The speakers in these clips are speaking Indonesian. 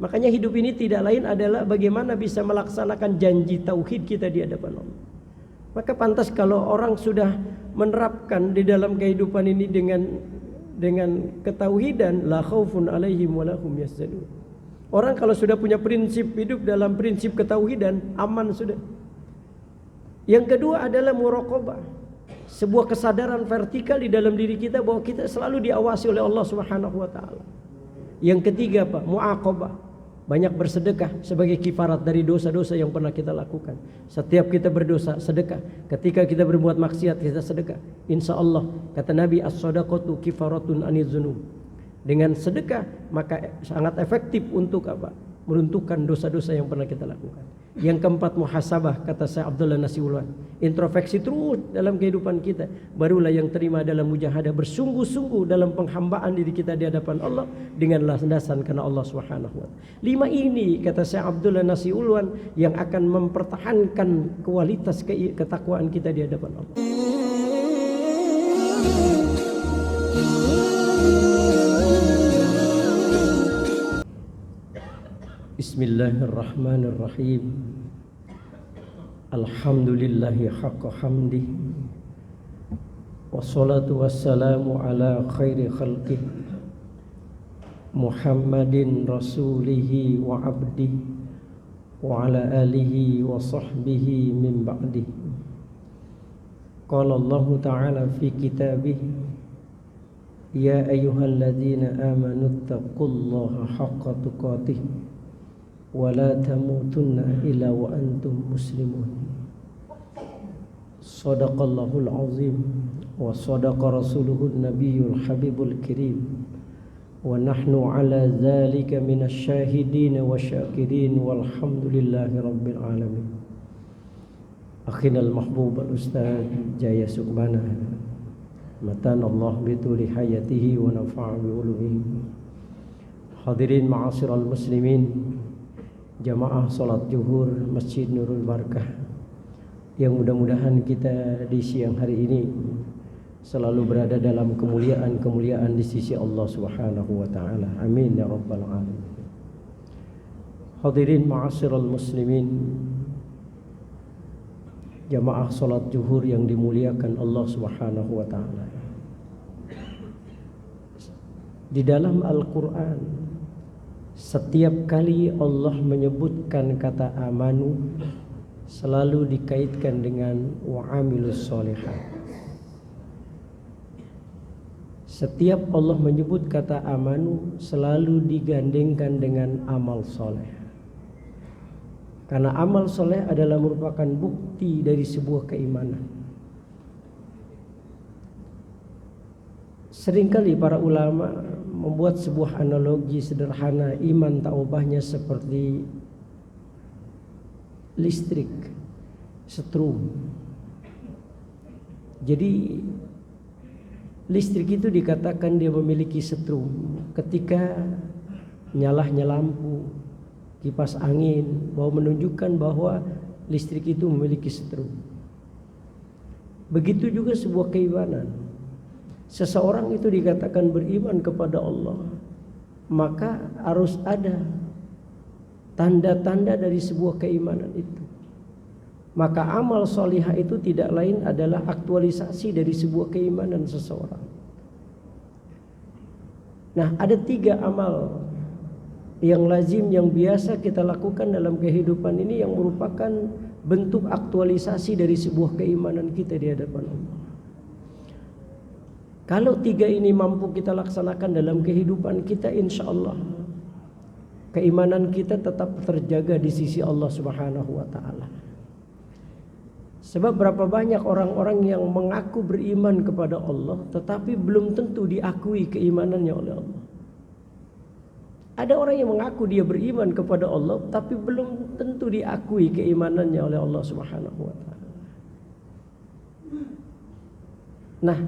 Makanya hidup ini tidak lain adalah bagaimana bisa melaksanakan janji tauhid kita di hadapan Allah. Maka pantas kalau orang sudah menerapkan di dalam kehidupan ini dengan ketauhidan, la khaufun alaihim wa lahum yahzanun. Orang kalau sudah punya prinsip hidup dalam prinsip ketauhidan, aman sudah. Yang kedua adalah muraqabah. Sebuah kesadaran vertikal di dalam diri kita bahwa kita selalu diawasi oleh Allah Subhanahu wa taala. Yang ketiga, Pak, muaqabah. Banyak bersedekah sebagai kifarat dari dosa-dosa yang pernah kita lakukan. Setiap kita berdosa, sedekah. Ketika kita berbuat maksiat, kita sedekah. Insya Allah, kata Nabi, as-sadaqatu kifaratun anidz dzunub. Dengan sedekah, maka sangat efektif untuk apa? Meruntuhkan dosa-dosa yang pernah kita lakukan. Yang keempat, muhasabah, kata Syekh Abdullah Nasiullah. Introspeksi terus dalam kehidupan kita. Barulah yang terima dalam mujahadah, bersungguh-sungguh dalam penghambaan diri kita di hadapan Allah dengan landasan karena Allah Subhanahu wa taala. 5 ini, kata Syekh Abdullah Nasiullah, yang akan mempertahankan kualitas ketakwaan kita di hadapan Allah. Bismillahirrahmanirrahim. Alhamdulillahi haqqa hamdih. Wassalatu wassalamu ala khairi khalqih Muhammadin rasulihi wa abdih wa ala alihi wa sahbihi min ba'dih. Qala Allah ta'ala fi kitabih, ya ayyuhalladzina amanu taqullaha haqqa tuqatih wa la tamutunna illa wa antum muslimun. Shadaqallahul azim wa sadaqa rasuluhun nabiyyul habibul kirim wa nahnu ala dzalika minasy syahidin wa syakirin walhamdulillahi rabbil alamin. Akhinal mahbub al ustaz Jaya Sukmana, matan Allah bituli hayatihi wa nafa'a bi ulumihi. Hadirin ma'asyiral muslimin, jamaah salat zuhur Masjid Nurul Barakah, yang mudah-mudahan kita di siang hari ini selalu berada dalam kemuliaan-kemuliaan di sisi Allah Subhanahu wa taala. Amin ya rabbal alamin. Hadirin ma'asyiral muslimin, jamaah salat zuhur yang dimuliakan Allah Subhanahu wa taala. Di dalam Al-Qur'an, setiap kali Allah menyebutkan kata amanu, selalu dikaitkan dengan wa'amilus sholihat. Setiap Allah menyebut kata amanu, selalu digandengkan dengan amal soleh. Karena amal soleh adalah merupakan bukti dari sebuah keimanan. Seringkali para ulama membuat sebuah analogi sederhana iman tak ubahnya seperti listrik, setrum. Jadi listrik itu dikatakan dia memiliki setrum. Ketika nyalahnya lampu, kipas angin, bahwa menunjukkan bahwa listrik itu memiliki setrum. Begitu juga sebuah keimanan. Seseorang itu dikatakan beriman kepada Allah, maka harus ada tanda-tanda dari sebuah keimanan itu. Maka amal solihah itu tidak lain adalah aktualisasi dari sebuah keimanan seseorang. Nah, ada 3 amal yang lazim, yang biasa kita lakukan dalam kehidupan ini, yang merupakan bentuk aktualisasi dari sebuah keimanan kita di hadapan Allah. Kalau 3 ini mampu kita laksanakan dalam kehidupan kita, insya Allah keimanan kita tetap terjaga di sisi Allah Subhanahu wa ta'ala. Sebab berapa banyak orang-orang yang mengaku beriman kepada Allah, tetapi belum tentu diakui keimanannya oleh Allah. Ada orang yang mengaku dia beriman kepada Allah, tapi belum tentu diakui keimanannya oleh Allah Subhanahu wa ta'ala. Nah,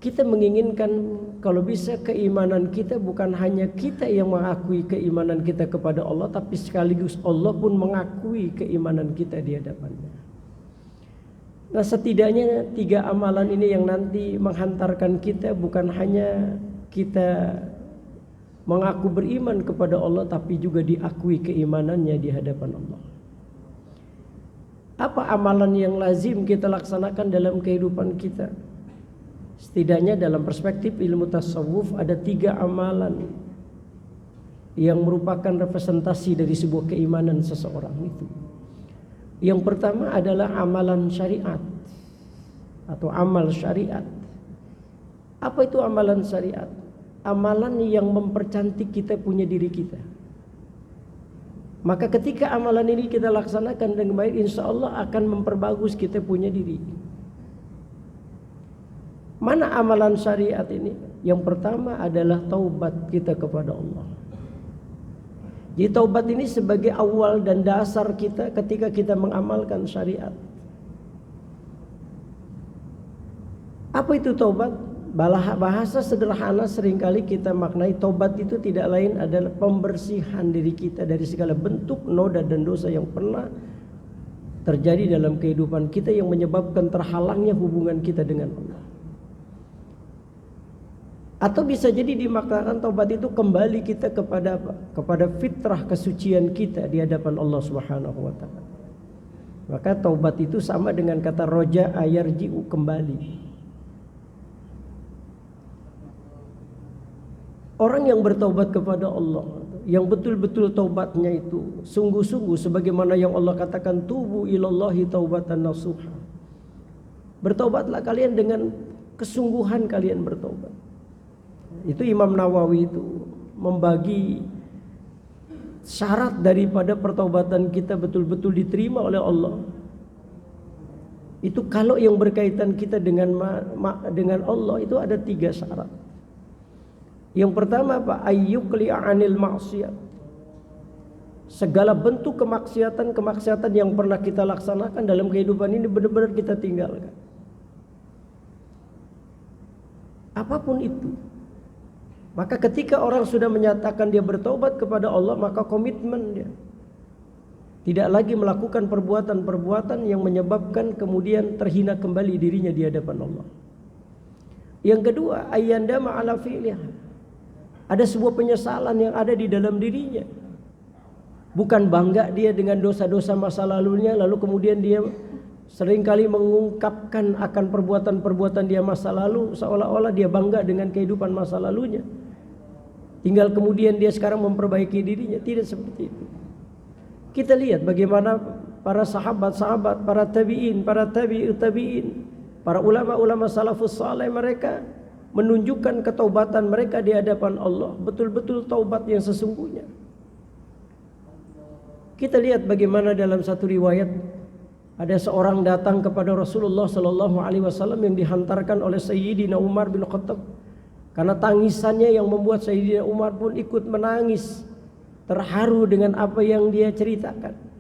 kita menginginkan kalau bisa keimanan kita bukan hanya kita yang mengakui keimanan kita kepada Allah, tapi sekaligus Allah pun mengakui keimanan kita di hadapannya. Nah, setidaknya 3 amalan ini yang nanti menghantarkan kita bukan hanya kita mengaku beriman kepada Allah tapi juga diakui keimanannya di hadapan Allah. Apa amalan yang lazim kita laksanakan dalam kehidupan kita? Setidaknya dalam perspektif ilmu tasawuf ada 3 amalan yang merupakan representasi dari sebuah keimanan seseorang itu. Yang pertama adalah amalan syariat atau amal syariat. Apa itu amalan syariat? Amalan yang mempercantik kita punya diri kita. Maka ketika amalan ini kita laksanakan dengan baik, insya Allah akan memperbagus kita punya diri. Mana amalan syariat ini? Yang pertama adalah taubat kita kepada Allah. Jadi taubat ini sebagai awal dan dasar kita ketika kita mengamalkan syariat. Apa itu taubat? Bahasa sederhana seringkali kita maknai taubat itu tidak lain adalah pembersihan diri kita dari segala bentuk noda dan dosa yang pernah terjadi dalam kehidupan kita yang menyebabkan terhalangnya hubungan kita dengan Allah. Atau bisa jadi dimaknakan taubat itu kembali kita kepada apa? Kepada fitrah kesucian kita di hadapan Allah Subhanahu wa taala. Maka taubat itu sama dengan kata roja ayarji'u, kembali. Orang yang bertaubat kepada Allah, yang betul-betul taubatnya itu sungguh-sungguh sebagaimana yang Allah katakan, tubu ilallahi taubatan nasuha. Bertaubatlah kalian dengan kesungguhan kalian bertaubat. Itu Imam Nawawi itu membagi syarat daripada pertaubatan kita betul-betul diterima oleh Allah. Itu kalau yang berkaitan kita dengan Allah itu ada 3 syarat. Yang pertama apa? Ayyuqli'a 'anil ma'siyat. Segala bentuk kemaksiatan yang pernah kita laksanakan dalam kehidupan ini benar-benar kita tinggalkan. Apapun itu. Maka ketika orang sudah menyatakan dia bertobat kepada Allah, maka komitmen dia. Tidak lagi melakukan perbuatan-perbuatan yang menyebabkan kemudian terhina kembali dirinya di hadapan Allah. Yang kedua, ayyandama 'ala fi'liha. Ada sebuah penyesalan yang ada di dalam dirinya. Bukan bangga dia dengan dosa-dosa masa lalunya, lalu kemudian dia seringkali mengungkapkan akan perbuatan-perbuatan dia masa lalu seolah-olah dia bangga dengan kehidupan masa lalunya. Tinggal kemudian dia sekarang memperbaiki dirinya. Tidak seperti itu. Kita lihat bagaimana para sahabat-sahabat, para tabi'in, para tabi'ut tabi'in, para ulama-ulama salafus saleh, mereka menunjukkan ketaubatan mereka di hadapan Allah, betul-betul taubat yang sesungguhnya. Kita lihat bagaimana dalam satu riwayat ada seorang datang kepada Rasulullah sallallahu alaihi wasallam yang dihantarkan oleh Sayyidina Umar bin Khattab. Karena tangisannya yang membuat Sayyidina Umar pun ikut menangis, terharu dengan apa yang dia ceritakan.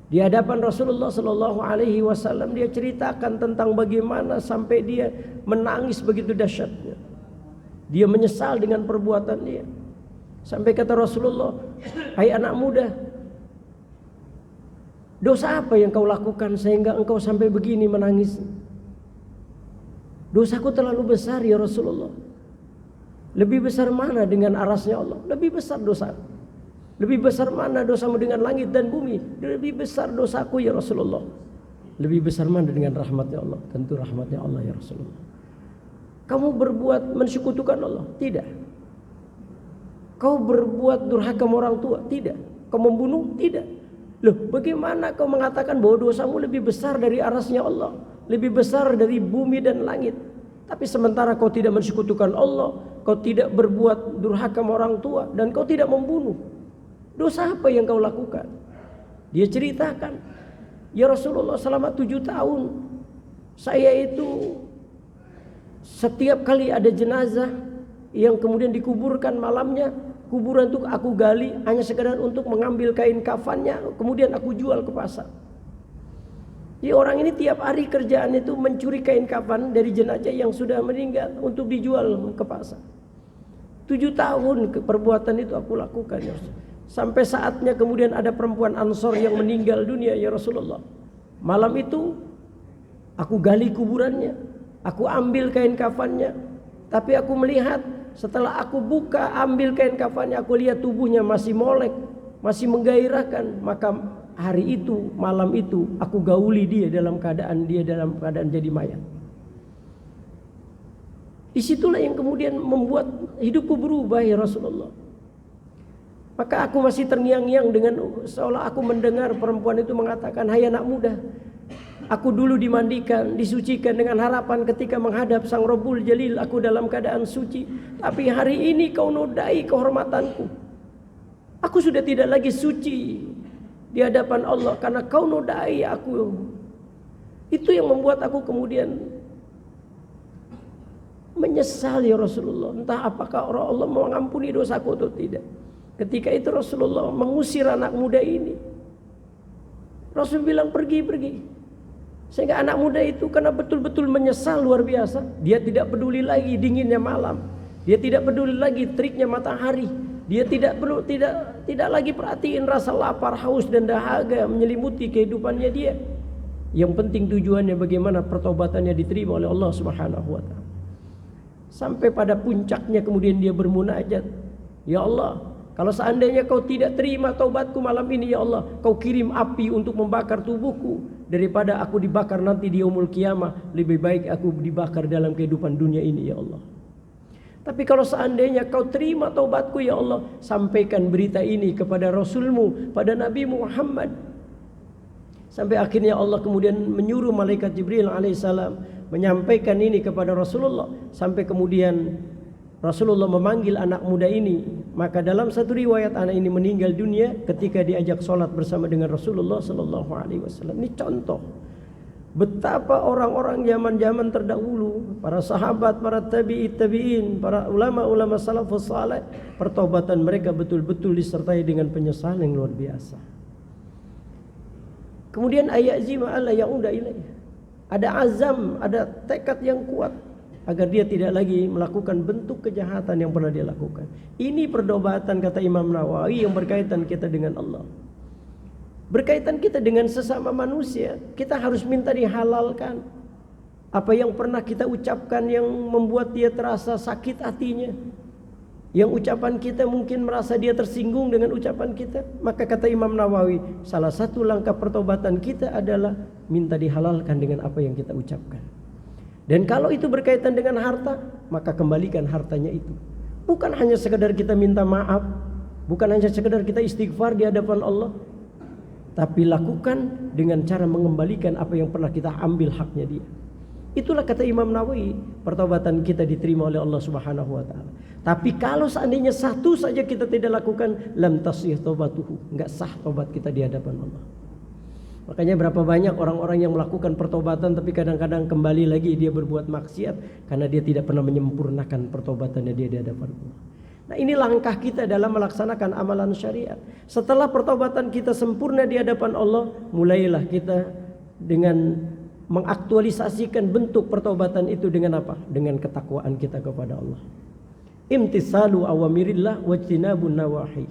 Di hadapan Rasulullah sallallahu alaihi wasallam dia ceritakan tentang bagaimana sampai dia menangis begitu dahsyatnya. Dia menyesal dengan perbuatan dia. Sampai kata Rasulullah, "Hai anak muda, dosa apa yang kau lakukan sehingga engkau sampai begini menangis?" "Dosaku terlalu besar ya Rasulullah." "Lebih besar mana dengan arasnya Allah?" "Lebih besar dosaku." "Lebih besar mana dosamu dengan langit dan bumi?" "Lebih besar dosaku ya Rasulullah." "Lebih besar mana dengan rahmatnya Allah?" "Tentu rahmatnya Allah ya Rasulullah." "Kamu berbuat mensekutukan Allah?" "Tidak." "Kau berbuat durhaka orang tua?" "Tidak." "Kau membunuh?" "Tidak." "Loh, bagaimana kau mengatakan bahwa dosamu lebih besar dari arasnya Allah, lebih besar dari bumi dan langit? Tapi sementara kau tidak mensekutukan Allah, kau tidak berbuat durhaka orang tua, dan kau tidak membunuh. Dosa apa yang kau lakukan?" Dia ceritakan, "Ya Rasulullah, selama 7 tahun saya itu setiap kali ada jenazah yang kemudian dikuburkan malamnya, kuburan itu aku gali hanya sekadar untuk mengambil kain kafannya, kemudian aku jual ke pasar." Jadi orang ini tiap hari kerjaan itu mencuri kain kafan dari jenazah yang sudah meninggal untuk dijual ke pasar. 7 tahun perbuatan itu aku lakukan ya Rasulullah. Sampai saatnya kemudian ada perempuan Ansor yang meninggal dunia ya Rasulullah. Malam itu aku gali kuburannya, aku ambil kain kafannya, tapi aku melihat Setelah aku buka, ambil kain kafannya, aku lihat tubuhnya masih molek, masih menggairahkan. Maka hari itu, malam itu, aku gauli dia dalam keadaan jadi mayat. Disitulah yang kemudian membuat hidupku berubah ya Rasulullah. Maka aku masih terngiang-ngiang dengan seolah aku mendengar perempuan itu mengatakan, hai anak muda, aku dulu dimandikan, disucikan dengan harapan ketika menghadap Sang Rabbul Jalil aku dalam keadaan suci. Tapi hari ini kau nodai kehormatanku. Aku sudah tidak lagi suci di hadapan Allah karena kau nodai aku. Itu yang membuat aku kemudian menyesal ya Rasulullah. Entah apakah Allah mengampuni dosaku atau tidak. Ketika itu Rasulullah mengusir anak muda ini. Rasul bilang pergi. Sehingga anak muda itu karena betul-betul menyesal luar biasa. Dia tidak peduli lagi dinginnya malam. Dia tidak peduli lagi teriknya matahari. Dia tidak lagi perhatiin rasa lapar, haus dan dahaga menyelimuti kehidupannya dia. Yang penting tujuannya bagaimana pertobatannya diterima oleh Allah Subhanahu wa taala. Sampai pada puncaknya kemudian dia bermunajat, ya Allah, kalau seandainya kau tidak terima taubatku malam ini ya Allah, kau kirim api untuk membakar tubuhku daripada aku dibakar nanti di yaumul qiyamah. Lebih baik aku dibakar dalam kehidupan dunia ini ya Allah. Tapi kalau seandainya kau terima taubatku ya Allah, sampaikan berita ini kepada Rasulmu, pada Nabi Muhammad. Sampai akhirnya Allah kemudian menyuruh malaikat Jibril alaihissalam menyampaikan ini kepada Rasulullah. Sampai kemudian Rasulullah memanggil anak muda ini. Maka dalam satu riwayat anak ini meninggal dunia ketika diajak sholat bersama dengan Rasulullah sallallahu alaihi wasallam. Ini contoh betapa orang-orang zaman-zaman terdahulu, para sahabat, para tabi'in, para ulama-ulama salafus saleh, pertobatan mereka betul-betul disertai dengan penyesalan yang luar biasa. Kemudian ayazima alla yauda ilaih. Ada azam, ada tekad yang kuat agar dia tidak lagi melakukan bentuk kejahatan yang pernah dia lakukan. Ini pertobatan kata Imam Nawawi yang berkaitan kita dengan Allah. Berkaitan kita dengan sesama manusia, kita harus minta dihalalkan. Apa yang pernah kita ucapkan yang membuat dia terasa sakit hatinya, yang ucapan kita mungkin merasa dia tersinggung dengan ucapan kita, maka kata Imam Nawawi, salah satu langkah pertobatan kita adalah minta dihalalkan dengan apa yang kita ucapkan. Dan kalau itu berkaitan dengan harta, maka kembalikan hartanya itu. Bukan hanya sekedar kita minta maaf, bukan hanya sekedar kita istighfar di hadapan Allah, tapi lakukan dengan cara mengembalikan apa yang pernah kita ambil haknya dia. Itulah kata Imam Nawawi, pertobatan kita diterima oleh Allah Subhanahu wa taala. Tapi kalau seandainya satu saja kita tidak lakukan, lam tasih taubatuhu, enggak sah tobat kita di hadapan Allah. Makanya berapa banyak orang-orang yang melakukan pertobatan tapi kadang-kadang kembali lagi dia berbuat maksiat karena dia tidak pernah menyempurnakan pertobatannya dia di hadapan Allah. Nah, ini langkah kita dalam melaksanakan amalan syariat. Setelah pertobatan kita sempurna di hadapan Allah, mulailah kita dengan mengaktualisasikan bentuk pertobatan itu dengan apa? Dengan ketakwaan kita kepada Allah. Imtisalu awamirillah wajtinabun nawahi.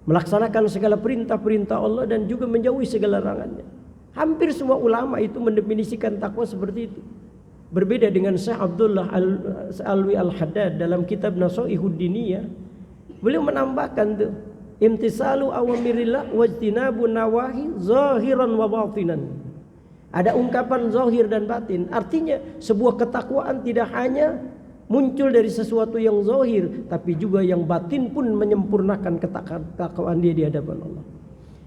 Melaksanakan segala perintah-perintah Allah dan juga menjauhi segala larangannya. Hampir semua ulama itu mendefinisikan takwa seperti itu. Berbeda dengan Syekh Abdullah Alwi Al-Haddad dalam kitab Nasaihud Diniyah. Beliau menambahkan tuh, imtisalu awamirillah wajtinabun nawahi zahiran wa batinan. Ada ungkapan zahir dan batin. Artinya sebuah ketakwaan tidak hanya muncul dari sesuatu yang zahir, tapi juga yang batin pun menyempurnakan ketakwaan dia di hadapan Allah.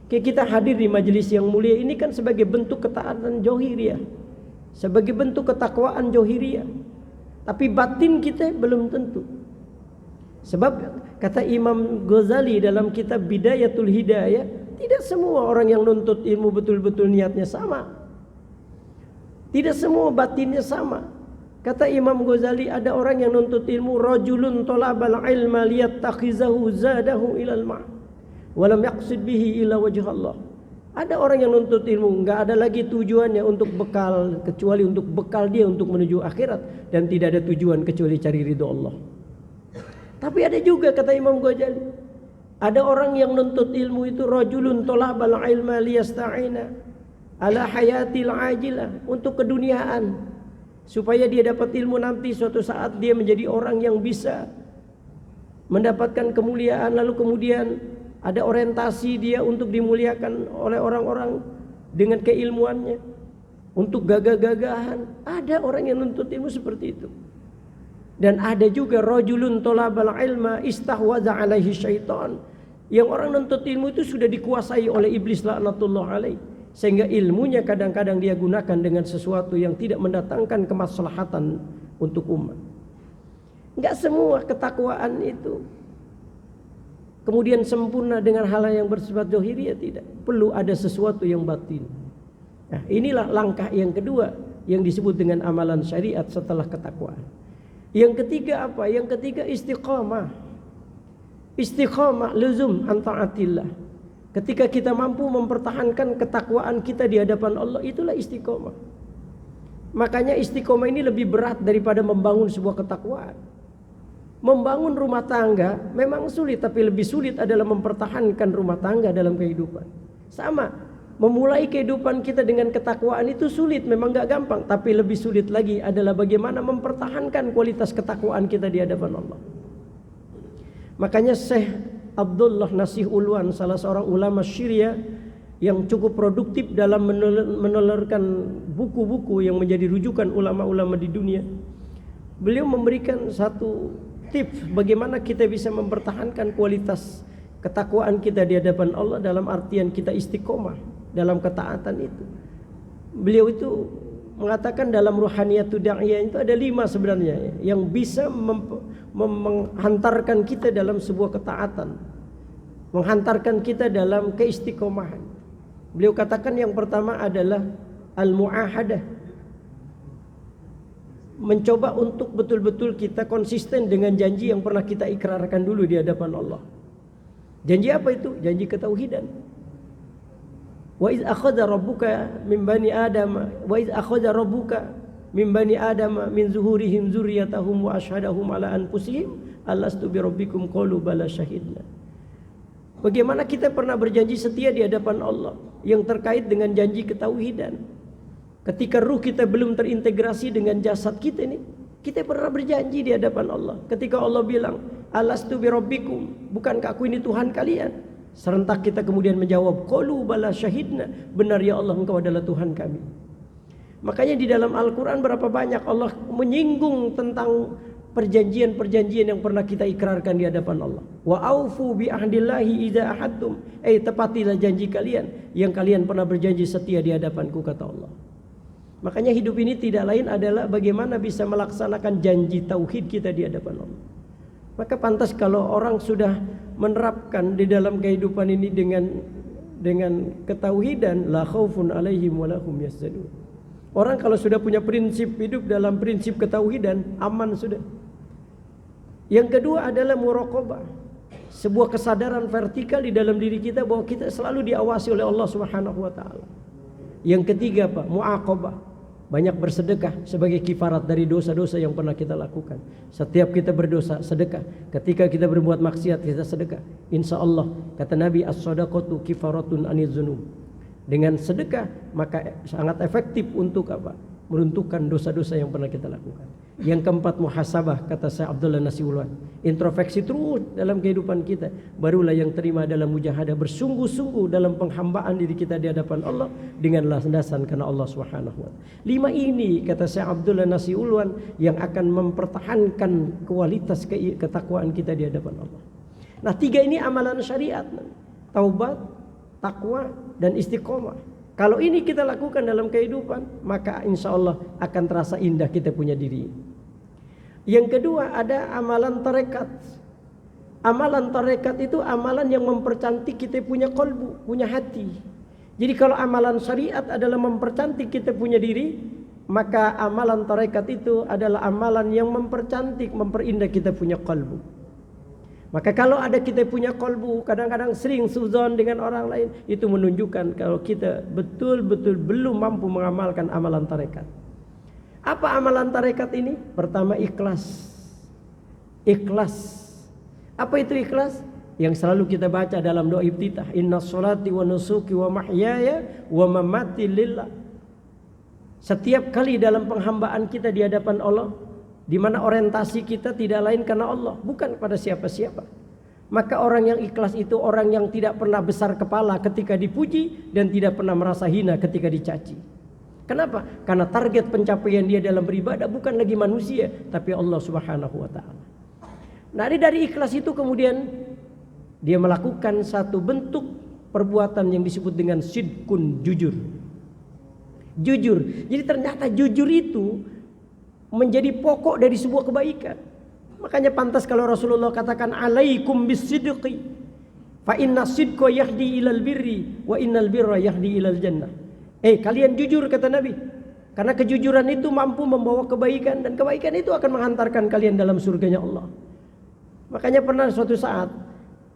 Kayak kita hadir di majelis yang mulia ini kan sebagai bentuk ketaatan zahiriyah, sebagai bentuk ketakwaan zahiriyah. Tapi batin kita belum tentu. Sebab kata Imam Ghazali dalam kitab Bidayatul Hidayah, tidak semua orang yang nuntut ilmu betul-betul niatnya sama. Tidak semua batinnya sama. Kata Imam Ghazali, ada orang yang nuntut ilmu, rajulun talabal ilma liyattakhizahu zadahu ilal ma' walam yaqsid bihi ila wajh Allah. Ada orang yang nuntut ilmu, enggak ada lagi tujuannya untuk bekal kecuali untuk bekal dia untuk menuju akhirat, dan tidak ada tujuan kecuali cari ridho Allah. Tapi ada juga kata Imam Ghazali, ada orang yang nuntut ilmu itu rajulun talabal ilma liyasta'ina ala hayatil ajilah, untuk keduniaan. supaya dia dapat ilmu nanti suatu saat dia menjadi orang yang bisa mendapatkan kemuliaan, lalu kemudian ada orientasi dia untuk dimuliakan oleh orang-orang dengan keilmuannya, untuk gagah-gagahan. Ada orang yang nuntut ilmu seperti itu. Dan ada juga rajulun talabal ilma istahwaza alaihi syaitan, yang orang nuntut ilmu itu sudah dikuasai oleh iblis laknatullah alaih, sehingga ilmunya kadang-kadang dia gunakan dengan sesuatu yang tidak mendatangkan kemaslahatan untuk umat. Enggak semua ketakwaan itu kemudian sempurna dengan hal yang bersifat zahiriyah, tidak. Perlu ada sesuatu yang batin. Nah, inilah langkah yang kedua yang disebut dengan amalan syariat setelah ketakwaan. Yang ketiga apa? Yang ketiga istiqamah. Istiqamah luzum an taatillah. Ketika kita mampu mempertahankan ketakwaan kita di hadapan Allah, itulah istiqamah. Makanya istiqamah ini lebih berat daripada membangun sebuah ketakwaan. Membangun rumah tangga memang sulit, tapi lebih sulit adalah mempertahankan rumah tangga dalam kehidupan. Sama, memulai kehidupan kita dengan ketakwaan itu sulit, memang gak gampang. Tapi lebih sulit lagi adalah bagaimana mempertahankan kualitas ketakwaan kita di hadapan Allah. Makanya Syekh Abdullah Nasih Ulwan, salah seorang ulama Syria yang cukup produktif dalam menelurkan buku-buku yang menjadi rujukan ulama-ulama di dunia, beliau memberikan satu tips bagaimana kita bisa mempertahankan kualitas ketakwaan kita di hadapan Allah, dalam artian kita istiqomah dalam ketaatan itu. Beliau itu mengatakan dalam ruhaniyatud da'iyah itu ada 5 sebenarnya yang bisa menghantarkan kita dalam sebuah ketaatan, menghantarkan kita dalam keistiqomahan. Beliau katakan yang pertama adalah al-mu'ahadah, mencoba untuk betul-betul kita konsisten dengan janji yang pernah kita ikrarkan dulu di hadapan Allah. Janji apa itu? Janji ketauhidan. Wa iz akhadha rabbuka min bani adam wa iz akhadha rabbuka min bani adam min zuhurihim dzurriyyatahum wa asyhadahum ala anfusihim alastu bi rabbikum qalu bala syahidna. Bagaimana kita pernah berjanji setia di hadapan Allah yang terkait dengan janji ketauhidan. Ketika ruh kita belum terintegrasi dengan jasad kita ini, kita pernah berjanji di hadapan Allah. Ketika Allah bilang, alastu bi rabbikum, bukankah aku ini Tuhan kalian? Serentak kita kemudian menjawab, qalu bala syahidna, benar ya Allah, engkau adalah Tuhan kami. Makanya di dalam Al-Quran berapa banyak Allah menyinggung tentang perjanjian-perjanjian yang pernah kita ikrarkan di hadapan Allah. Wa aufu bi ahdillahi idza ahadtum, tepatilah janji kalian yang kalian pernah berjanji setia di hadapanku, kata Allah. Makanya hidup ini tidak lain adalah bagaimana bisa melaksanakan janji tauhid kita di hadapan Allah. Maka pantas kalau orang sudah menerapkan di dalam kehidupan ini dengan ketauhidan, la khaufun alaihim wa lahum yahzanun. Orang kalau sudah punya prinsip hidup dalam prinsip ketauhidan, aman sudah. Yang kedua adalah muraqabah, sebuah kesadaran vertikal di dalam diri kita bahwa kita selalu diawasi oleh Allah Subhanahu wa taala. Yang ketiga apa? Mu'aqabah, banyak bersedekah sebagai kifarat dari dosa-dosa yang pernah kita lakukan. Setiap kita berdosa, sedekah. Ketika kita berbuat maksiat, kita sedekah. Insya Allah, kata Nabi, as-sadaqatu kifaratun anil dzunub. Dengan sedekah maka sangat efektif untuk apa? Meruntuhkan dosa-dosa yang pernah kita lakukan. Yang keempat, muhasabah, kata Syekh Abdullah Nasih Ulwan. Introspeksi terus dalam kehidupan kita. Barulah yang terima dalam mujahadah, bersungguh-sungguh dalam penghambaan diri kita di hadapan Allah dengan landasan karena Allah Subhanahu wa taala. 5 ini, kata Syekh Abdullah Nasih Ulwan, yang akan mempertahankan kualitas ketakwaan kita di hadapan Allah. Nah, 3 ini amalan syariat. Taubat, takwa, dan istiqomah. Kalau ini kita lakukan dalam kehidupan, maka insya Allah akan terasa indah kita punya diri. Yang kedua ada amalan tarekat. Amalan tarekat itu amalan yang mempercantik kita punya kolbu, punya hati. Jadi kalau amalan syariat adalah mempercantik kita punya diri, maka amalan tarekat itu adalah amalan yang mempercantik, memperindah kita punya kolbu. Maka kalau ada kita punya kolbu, kadang-kadang sering suzon dengan orang lain, itu menunjukkan kalau kita betul-betul belum mampu mengamalkan amalan tarekat. Apa amalan tarekat ini? Pertama, ikhlas. Ikhlas. Apa itu ikhlas? Yang selalu kita baca dalam doa iftitah, inna sholati wa nusuki wa mahyaya wa mamati lillah. Setiap kali dalam penghambaan kita di hadapan Allah, di mana orientasi kita tidak lain karena Allah, bukan pada siapa-siapa. Maka orang yang ikhlas itu orang yang tidak pernah besar kepala ketika dipuji dan tidak pernah merasa hina ketika dicaci. Kenapa? Karena target pencapaian dia dalam beribadah bukan lagi manusia, tapi Allah Subhanahu wa taala. Nah, dari ikhlas itu kemudian dia melakukan satu bentuk perbuatan yang disebut dengan sidqun, jujur. Jujur. Jadi ternyata jujur itu menjadi pokok dari sebuah kebaikan. Makanya pantas kalau Rasulullah katakan alaikum bisidqi fa inna sidqa yahdi ilal birri wa innal birra yahdi ilal jannah. Kalian jujur, kata Nabi. Karena kejujuran itu mampu membawa kebaikan dan kebaikan itu akan menghantarkan kalian dalam surganya Allah. Makanya pernah suatu saat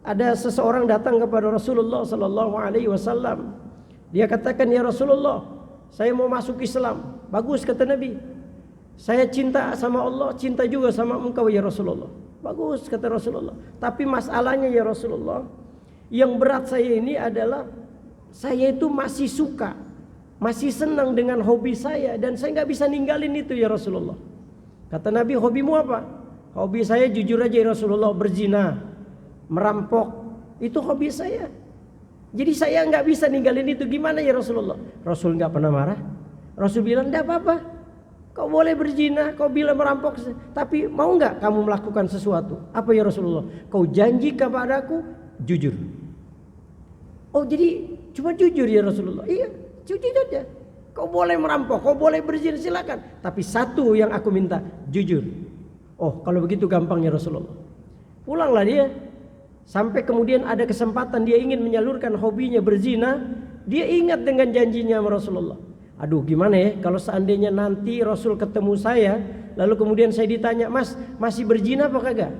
ada seseorang datang kepada Rasulullah sallallahu alaihi wasallam. Dia katakan, "Ya Rasulullah, saya mau masuk Islam." Bagus, kata Nabi. "Saya cinta sama Allah, cinta juga sama engkau ya Rasulullah." Bagus, kata Rasulullah. "Tapi masalahnya ya Rasulullah, yang berat saya ini adalah saya itu masih suka, masih senang dengan hobi saya dan saya nggak bisa ninggalin itu ya Rasulullah." Kata Nabi, "Hobimu apa?" "Hobi saya jujur aja ya Rasulullah, berzina, merampok. Itu hobi saya. Jadi saya nggak bisa ninggalin itu. Gimana ya Rasulullah?" Rasul nggak pernah marah. Rasul bilang, "Tidak apa-apa. Kau boleh berzina, kau bilang merampok, tapi mau nggak kamu melakukan sesuatu?" "Apa ya Rasulullah?" "Kau janji kepadaku jujur." "Oh, jadi cuma jujur ya Rasulullah?" "Iya, jujur aja. Kau boleh merampok, kau boleh berzina, silakan. Tapi satu yang aku minta, jujur." "Oh, kalau begitu gampang ya Rasulullah." Pulanglah dia. Sampai kemudian ada kesempatan dia ingin menyalurkan hobinya berzina. Dia ingat dengan janjinya sama Rasulullah. "Aduh, gimana ya kalau seandainya nanti Rasul ketemu saya, lalu kemudian saya ditanya, 'Mas, masih berzina apa kagak?'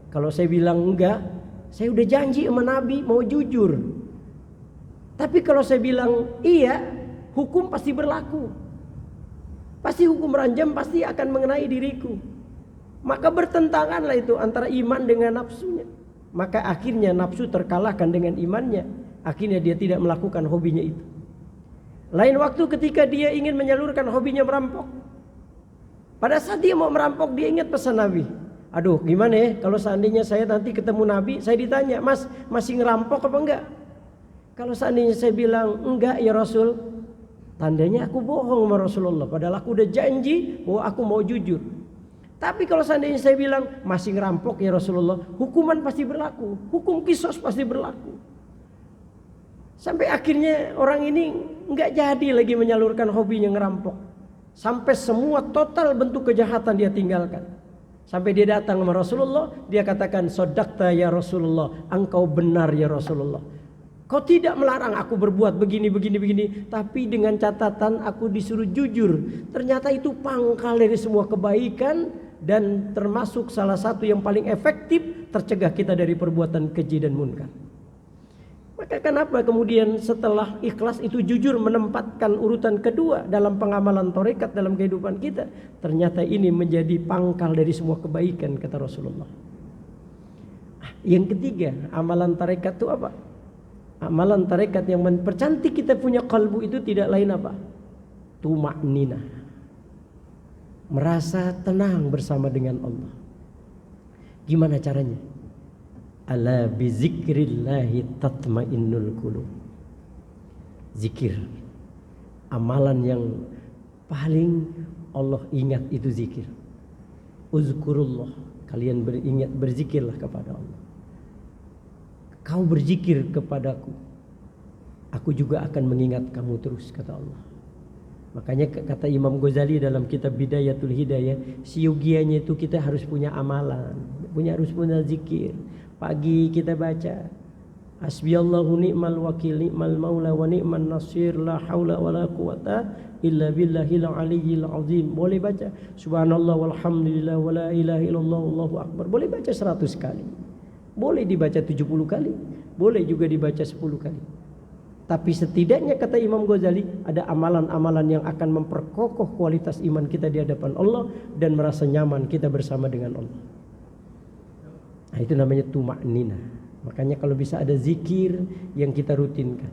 Kalau saya bilang enggak, saya udah janji sama Nabi mau jujur. Tapi kalau saya bilang iya, hukum pasti berlaku. Pasti hukum ranjam pasti akan mengenai diriku. Maka bertentanganlah itu antara iman dengan nafsunya. Maka akhirnya nafsu terkalahkan dengan imannya. Akhirnya dia tidak melakukan hobinya itu. Lain waktu ketika dia ingin menyalurkan hobinya merampok. Pada saat dia mau merampok, dia ingat pesan Nabi. "Aduh, gimana ya kalau seandainya saya nanti ketemu Nabi, saya ditanya, 'Mas, masih ngerampok apa enggak?' Kalau seandainya saya bilang enggak ya Rasul, tandanya aku bohong sama Rasulullah. Padahal aku udah janji bahwa aku mau jujur. Tapi kalau seandainya saya bilang masih ngerampok ya Rasulullah, hukuman pasti berlaku, hukum kisos pasti berlaku." Sampai akhirnya orang ini nggak jadi lagi menyalurkan hobinya ngerampok. Sampai semua total bentuk kejahatan dia tinggalkan. Sampai dia datang sama Rasulullah, dia katakan, "Sodakta ya Rasulullah, engkau benar ya Rasulullah. Kau tidak melarang aku berbuat begini, tapi dengan catatan aku disuruh jujur. Ternyata itu pangkal dari semua kebaikan dan termasuk salah satu yang paling efektif tercegah kita dari perbuatan keji dan munkar." Maka kenapa kemudian setelah ikhlas itu jujur menempatkan urutan kedua dalam pengamalan tarekat dalam kehidupan kita? Ternyata ini menjadi pangkal dari semua kebaikan, kata Rasulullah. Yang ketiga, amalan tarekat itu apa? Amalan tarekat yang mempercantik kita punya kalbu itu tidak lain apa? Tuma'ninah. Merasa tenang bersama dengan Allah. Gimana caranya? Ala bizikrillahi tatmainnul qulub. Zikir. Amalan yang paling Allah ingat itu zikir. Uzkurullah. Kalian beringat, berzikirlah kepada Allah. Kau berzikir kepadaku, aku juga akan mengingat kamu terus, kata Allah. Makanya kata Imam Ghazali dalam kitab Bidayatul Hidayah, siogianya itu kita harus punya amalan, harus punya zikir. Pagi kita baca hasbiyallahu ni'mal wakil ni'mal maula wa ni'man nasir la haula wala quwata illa billahil aliyyil azim. Boleh baca subhanallah walhamdulillah wala ilaha illallah wallahu akbar. Boleh baca 100 kali. Boleh dibaca 70 kali, boleh juga dibaca 10 kali. Tapi setidaknya kata Imam Ghazali ada amalan-amalan yang akan memperkokoh kualitas iman kita di hadapan Allah dan merasa nyaman kita bersama dengan Allah. Nah, itu namanya tuma'ninah. Makanya kalau bisa ada zikir yang kita rutinkan.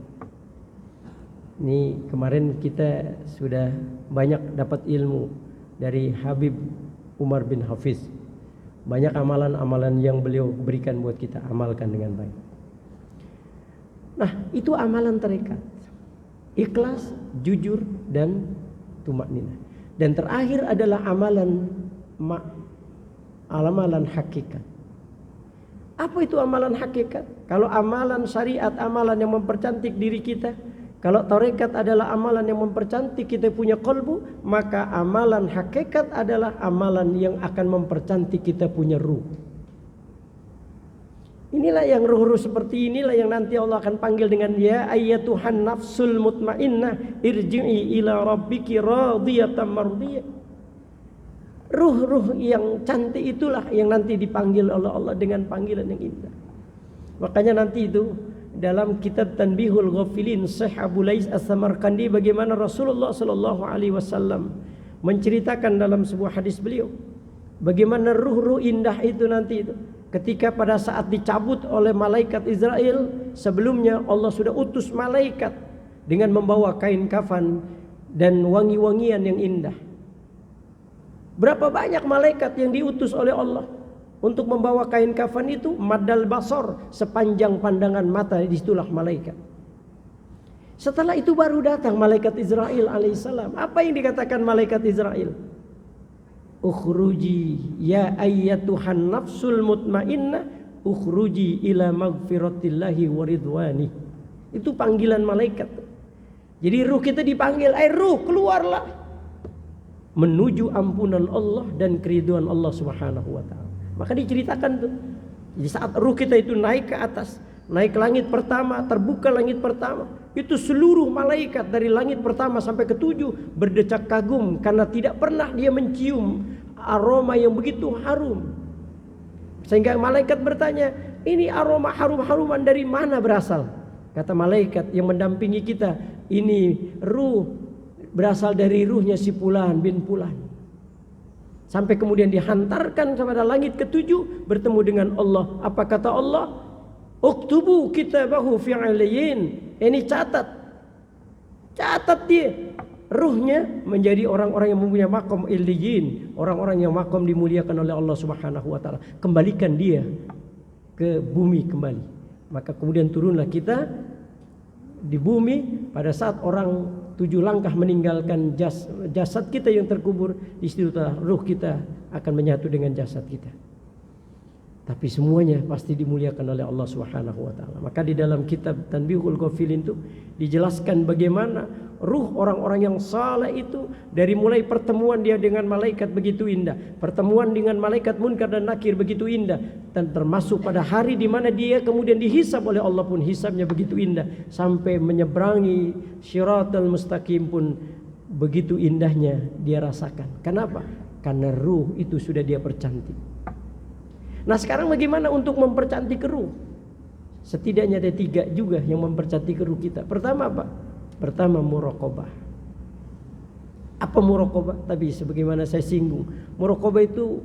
Ini kemarin kita sudah banyak dapat ilmu dari Habib Umar bin Hafiz. Banyak amalan-amalan yang beliau berikan buat kita amalkan dengan baik. Nah, itu amalan tarekat. Ikhlas, jujur, dan tumakninah. Dan terakhir adalah amalan hakikat. Apa itu amalan hakikat? Kalau amalan syariat, amalan yang mempercantik diri kita. Kalau tarekat adalah amalan yang mempercantik kita punya qalbu, maka amalan hakikat adalah amalan yang akan mempercantik kita punya ruh. Inilah yang ruh-ruh seperti inilah yang nanti Allah akan panggil dengan ya ayyatuhan nafsul mutmainnah irji'i ila rabbiki radiyatan mardiyah. Ruh-ruh yang cantik itulah yang nanti dipanggil oleh Allah dengan panggilan yang indah. Makanya nanti itu dalam kitab Tanbihul Ghafilin Syekh Abu Lais As-Samarkandi bagaimana Rasulullah sallallahu alaihi wasallam menceritakan dalam sebuah hadis beliau bagaimana ruh-ruh indah itu nanti itu ketika pada saat dicabut oleh malaikat Israel, sebelumnya Allah sudah utus malaikat dengan membawa kain kafan dan wangi-wangian yang indah. Berapa banyak malaikat yang diutus oleh Allah untuk membawa kain kafan itu, madal basar, sepanjang pandangan mata, disitulah malaikat. Setelah itu baru datang malaikat Israel alaihissalam. Apa yang dikatakan malaikat Israel? Ukhruji ya ayyatuhan nafsul mutmainnah ukhruji ila magfiratillahi wa ridwani. Itu panggilan malaikat. Jadi ruh kita dipanggil, ruh keluarlah menuju ampunan Allah dan keriduan Allah Subhanahu wa taala. Maka diceritakan tuh. Jadi saat ruh kita itu naik ke atas, naik ke langit pertama, terbuka langit pertama, itu seluruh malaikat dari langit pertama sampai ke-7 berdecak kagum karena tidak pernah dia mencium aroma yang begitu harum. Sehingga malaikat bertanya, ini aroma harum-haruman dari mana berasal? Kata malaikat yang mendampingi kita, ini ruh berasal dari ruhnya si Fulan bin Fulan. Sampai kemudian dihantarkan kepada langit ke-7 bertemu dengan Allah. Apa kata Allah? Uktubu kitabahu fi 'aliyin. Ini catat dia. Ruhnya menjadi orang-orang yang mempunyai maqam illiyin, orang-orang yang maqam dimuliakan oleh Allah Subhanahu wa taala. Kembalikan dia ke bumi kembali. Maka kemudian turunlah kita di bumi pada saat orang 7 langkah meninggalkan jasad kita yang terkubur, di situ ruh kita akan menyatu dengan jasad kita. Tapi semuanya pasti dimuliakan oleh Allah Subhanahu wa taala. Maka di dalam kitab Tanbihul Ghafilin itu dijelaskan bagaimana ruh orang-orang yang saleh itu dari mulai pertemuan dia dengan malaikat begitu indah, pertemuan dengan malaikat Munkar dan Nakir begitu indah, dan termasuk pada hari di mana dia kemudian dihisab oleh Allah pun hisabnya begitu indah, sampai menyeberangi Shiratal Mustaqim pun begitu indahnya dia rasakan. Kenapa? Karena ruh itu sudah dia percantik. Nah sekarang bagaimana untuk mempercantik ruh? Setidaknya ada 3 juga yang mempercantik ruh kita. Pertama apa? Pertama muraqabah. Apa muraqabah? Tadi sebagaimana saya singgung, muraqabah itu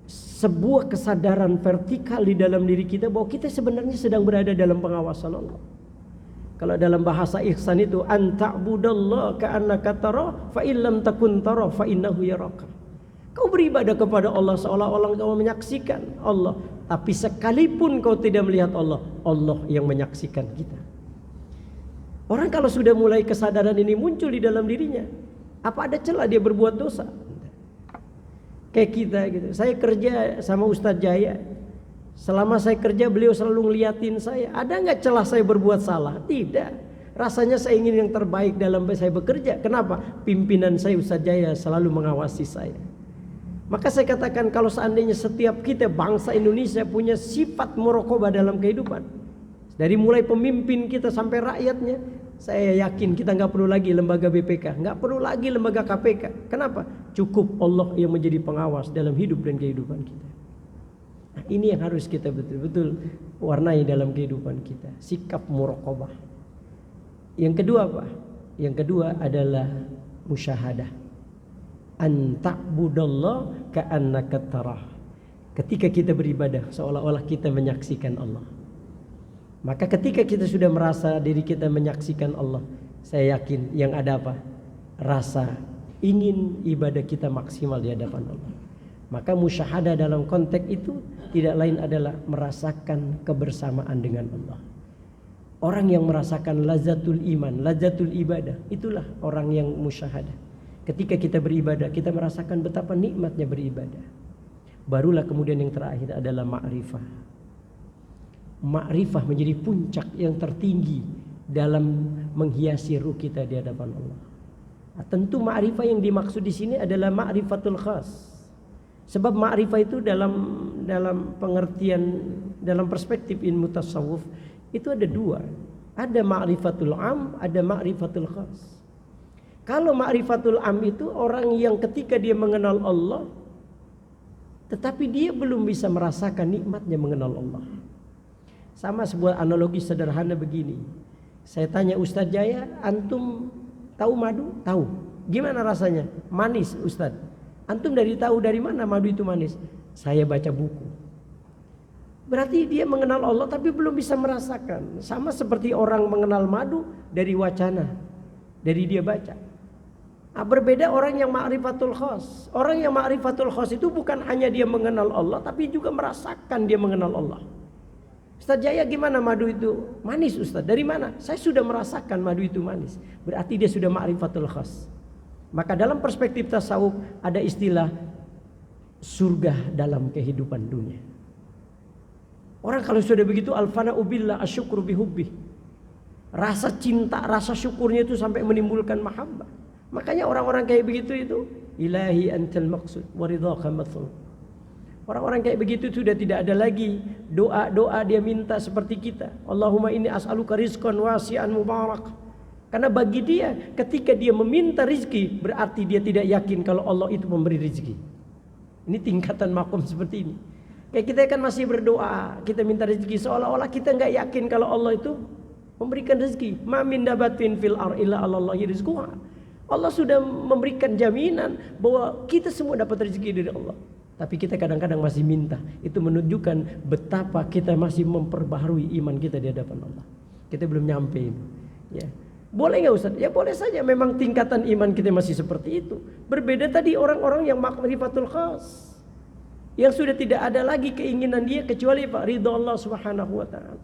sebuah kesadaran vertikal di dalam diri kita bahwa kita sebenarnya sedang berada dalam pengawasan Allah. Kalau dalam bahasa ihsan itu an ta'budallaha ka'annaka tara fa illam takun tara fa innahu yaraka. Kau beribadah kepada Allah seolah-olah kau menyaksikan Allah, tapi sekalipun kau tidak melihat Allah, Allah yang menyaksikan kita. Orang kalau sudah mulai kesadaran ini muncul di dalam dirinya, apa ada celah dia berbuat dosa? Kayak kita gitu. Saya kerja sama Ustadz Jaya. Selama saya kerja beliau selalu ngeliatin saya. Ada nggak celah saya berbuat salah? Tidak. Rasanya saya ingin yang terbaik dalam saya bekerja. Kenapa? Pimpinan saya Ustadz Jaya selalu mengawasi saya. Maka saya katakan kalau seandainya setiap kita bangsa Indonesia punya sifat muraqabah dalam kehidupan, dari mulai pemimpin kita sampai rakyatnya, saya yakin kita nggak perlu lagi lembaga BPK, nggak perlu lagi lembaga KPK. Kenapa? Cukup Allah yang menjadi pengawas dalam hidup dan kehidupan kita. Nah, ini yang harus kita betul-betul warnai dalam kehidupan kita, sikap muraqabah. Yang kedua apa? Yang kedua adalah musyahadah. An ta'budallah ka'annaka tarah. Ketika kita beribadah seolah-olah kita menyaksikan Allah. Maka ketika kita sudah merasa diri kita menyaksikan Allah, saya yakin yang ada apa? Rasa ingin ibadah kita maksimal di hadapan Allah. Maka musyahadah dalam konteks itu tidak lain adalah merasakan kebersamaan dengan Allah. Orang yang merasakan lazatul iman, lazatul ibadah, itulah orang yang musyahadah. Ketika kita beribadah, kita merasakan betapa nikmatnya beribadah. Barulah kemudian yang terakhir adalah ma'rifah. Ma'rifah menjadi puncak yang tertinggi dalam menghiasi ruh kita di hadapan Allah. Nah, tentu ma'rifah yang dimaksud di sini adalah ma'rifatul khas. Sebab ma'rifah itu dalam pengertian, dalam perspektif ilmu tasawuf itu ada dua. Ada ma'rifatul am, ada ma'rifatul khas. Kalau ma'rifatul am itu orang yang ketika dia mengenal Allah, tetapi dia belum bisa merasakan nikmatnya mengenal Allah. Sama sebuah analogi sederhana begini. Saya tanya Ustadz Jaya, antum tahu madu? Tahu. Gimana rasanya? Manis Ustadz. Antum tahu dari mana madu itu manis? Saya baca buku. Berarti dia mengenal Allah tapi belum bisa merasakan. Sama seperti orang mengenal madu dari wacana, dari dia baca. Nah, berbeda orang yang ma'rifatul khas. Orang yang ma'rifatul khas itu bukan hanya dia mengenal Allah, tapi juga merasakan dia mengenal Allah. Ustaz Jaya, gimana madu itu manis Ustaz? Dari mana? Saya sudah merasakan madu itu manis. Berarti dia sudah ma'rifatul khas. Maka dalam perspektif tasawuf ada istilah surga dalam kehidupan dunia. Orang kalau sudah begitu al-fana'u billah asyukru bihubbih. Rasa cinta, rasa syukurnya itu sampai menimbulkan mahabbah. Makanya orang-orang kayak begitu itu ilahi antal maqsud wa ridhaka matlub. Orang-orang kayak begitu sudah tidak ada lagi doa-doa dia minta seperti kita. Allahumma inni as'aluka rizqan wasi'an mubarak. Karena bagi dia ketika dia meminta rizki berarti dia tidak yakin kalau Allah itu memberi rizki. Ini tingkatan makom seperti ini. Kayak kita kan masih berdoa, kita minta rizki seolah-olah kita nggak yakin kalau Allah itu memberikan rizki. Ma min dabatin fil ar illa Allahi rizquha. Allah sudah memberikan jaminan bahwa kita semua dapat rezeki dari Allah. Tapi kita kadang-kadang masih minta. Itu menunjukkan betapa kita masih memperbaharui iman kita di hadapan Allah. Kita belum nyampe. Ya. Boleh nggak Ustaz? Ya boleh saja. Memang tingkatan iman kita masih seperti itu. Berbeda tadi orang-orang yang ma'rifatul khas. Yang sudah tidak ada lagi keinginan dia kecuali ridha Allah Subhanahu wa ta'ala.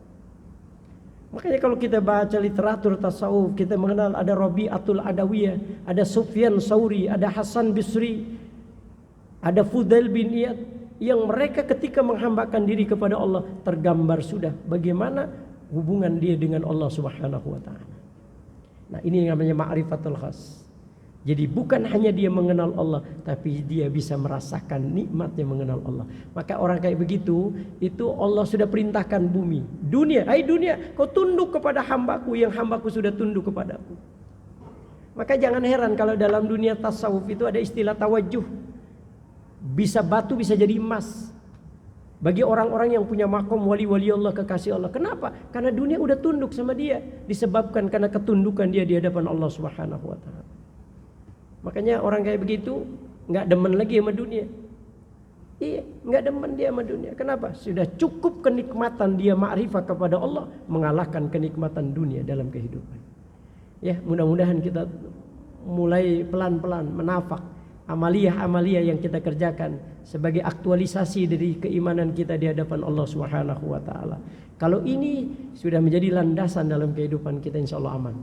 Makanya kalau kita baca literatur tasawuf, kita mengenal ada Rabi'atul Adawiyah, ada Sufyan Sauri, ada Hasan Bisri, ada Fudail bin Iyad, yang mereka ketika menghambakan diri kepada Allah tergambar sudah bagaimana hubungan dia dengan Allah Subhanahu wa ta'ala. Nah, ini yang namanya ma'rifatul khas. Jadi bukan hanya dia mengenal Allah, tapi dia bisa merasakan nikmatnya mengenal Allah. Maka orang kayak begitu, itu Allah sudah perintahkan bumi, dunia, hai dunia, kau tunduk kepada hambaku yang hambaku sudah tunduk kepadaku. Maka jangan heran kalau dalam dunia tasawuf itu ada istilah tawajuh. Bisa batu bisa jadi emas. Bagi orang-orang yang punya makom wali-wali Allah, kekasih Allah. Kenapa? Karena dunia udah tunduk sama dia. Disebabkan karena ketundukan dia di hadapan Allah Subhanahu wa ta'ala. Makanya orang kayak begitu nggak demen lagi sama dunia. Iya, nggak demen dia sama dunia. Kenapa? Sudah cukup kenikmatan dia ma'rifah kepada Allah mengalahkan kenikmatan dunia dalam kehidupan. Ya, mudah-mudahan kita mulai pelan-pelan menafak amaliyah-amaliyah yang kita kerjakan sebagai aktualisasi dari keimanan kita di hadapan Allah Subhanahu wa taala. Kalau ini sudah menjadi landasan dalam kehidupan kita, insyaallah aman.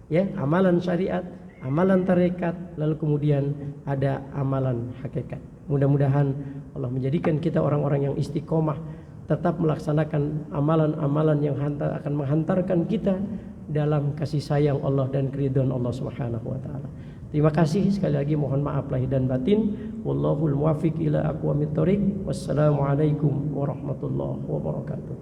Ya, amalan syariat, amalan tarekat, lalu kemudian ada amalan hakikat. Mudah-mudahan Allah menjadikan kita orang-orang yang istiqomah, tetap melaksanakan amalan-amalan yang akan menghantarkan kita dalam kasih sayang Allah dan keridhaan Allah Subhanahu wa taala. Terima kasih sekali lagi, mohon maaf lahir dan batin. Wallahul muwaffiq ila aqwamit thoriq. Wassalamualaikum warahmatullahi wabarakatuh.